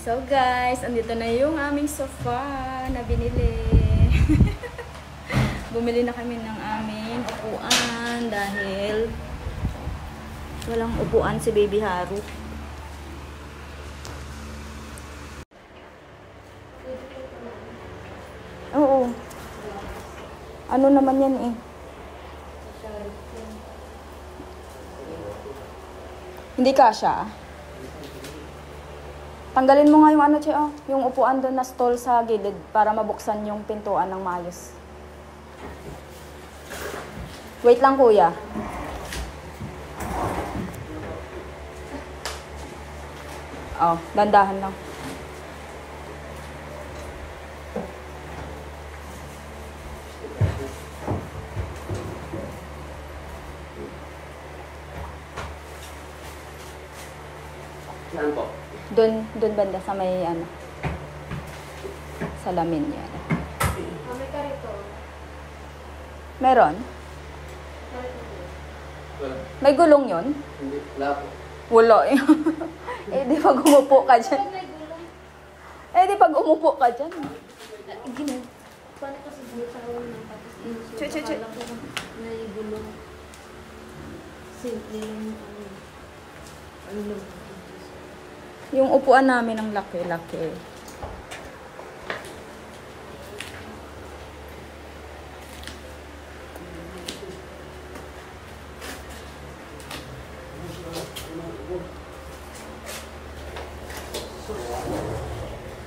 So guys, andito na yung aming sofa na binili. Bumili na kami ng aming upuan dahil walang upuan si Baby Haru. Oo. Ano naman yan eh? Hindi kasha. Tanggalin mo nga yung ano, Che, oh, yung upuan doon na stall sa gilid para mabuksan yung pintuan ng maayos. Wait lang, kuya. Oh, dandahan lang. Saan po? Doon banda sa may ano. Salamin yan. May karito. Meron? Wala. May gulong yon? Hindi. Wala po. Wala eh. Eh di pag umupo ka dyan. May gulong. Eh di pag umupo ka dyan. Paano kasi bulit sa ulo ng tapos inusok. Che. Akala ko may gulong. Simple yung ano lang. Yung upuan namin ang laki-laki.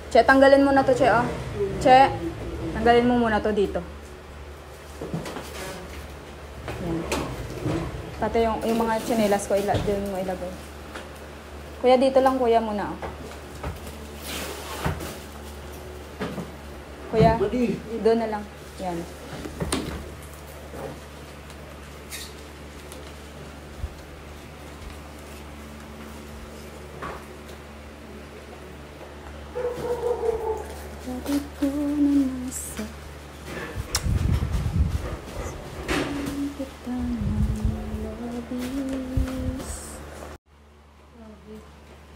Che, tanggalin mo na to, Che, oh. Che, tanggalin mo muna to dito. Yan. Pati yung mga tsinelas ko, doon mo ilagay. Kuya, dito lang, kuya, muna, oh. Kuya, doon na lang. Yan.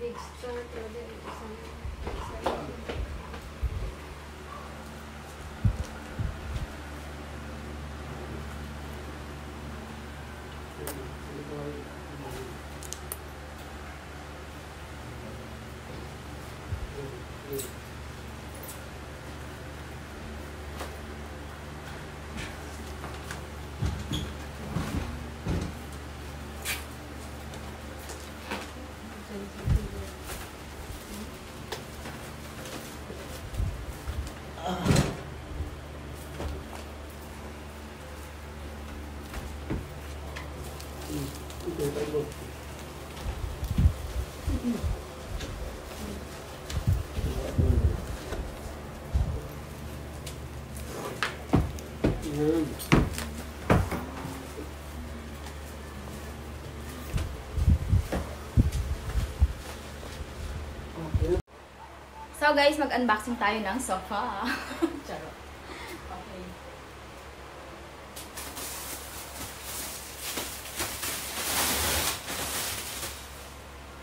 Big store. So guys, mag-unboxing tayo ng sofa. Charot. Okay.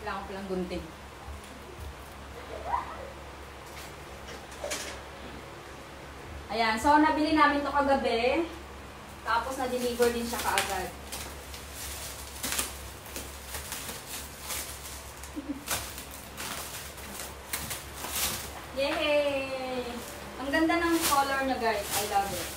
Kailangan ko lang gunting. Ayan, so nabili namin to kagabi. Tapos na-deliver din siya kaagad. Yay! Ang ganda ng color niya, guys. I love it.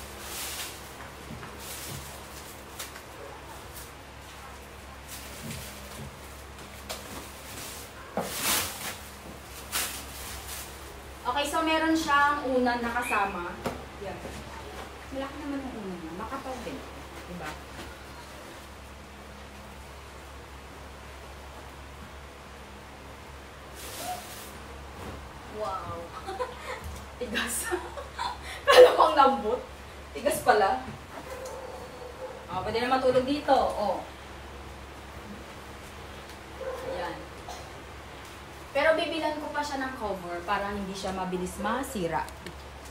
Okay, so meron siyang unan na kasama. Yan. Malaki naman yung unan niya. Makapal din. Diba? Wow. Tigas. Kala ko ang lambot. Tigas pala. Oh, pwede na matulog dito. Oh. Ayan. Pero bibilan ko pa siya ng cover para hindi siya mabilis masira.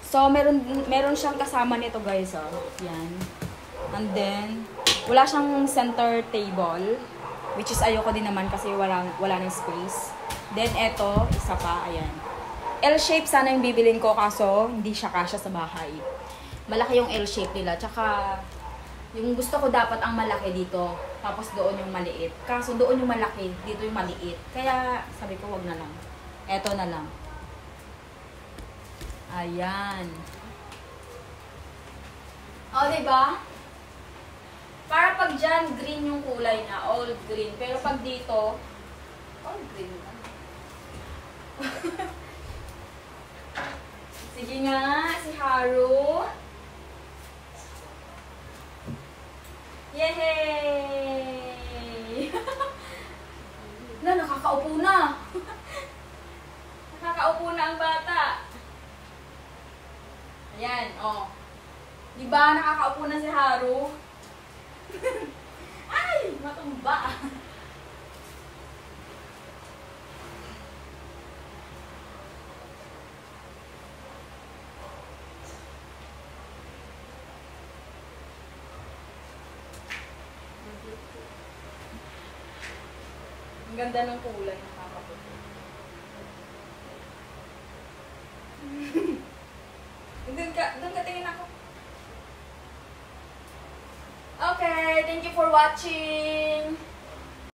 So, meron siyang kasama nito, guys. Oh. Yan. And then, wala siyang center table. Which is ayoko din naman kasi wala nang space. Then, eto, isa pa. Ayan. L-shape sana yung bibilin ko kaso hindi siya kasya sa bahay. Malaki yung L-shape nila. Tsaka yung gusto ko dapat ang malaki dito. Tapos doon yung maliit. Kaso doon yung malaki, dito yung maliit. Kaya sabi ko wag na lang. Eto na lang. Ayan. O, diba? Para pag dyan, green yung kulay niya. All green. Pero pag dito, all green na. Sige nga, si Haru. Yehey! Na, nakakaupo na. Nakakaupo na ang bata. Ayan, oh. Diba, nakakaupo na si Haru? Ay, matumba. Ang ganda ng kulay, nakakaputi. Doon ka tingin ako. Okay, thank you for watching.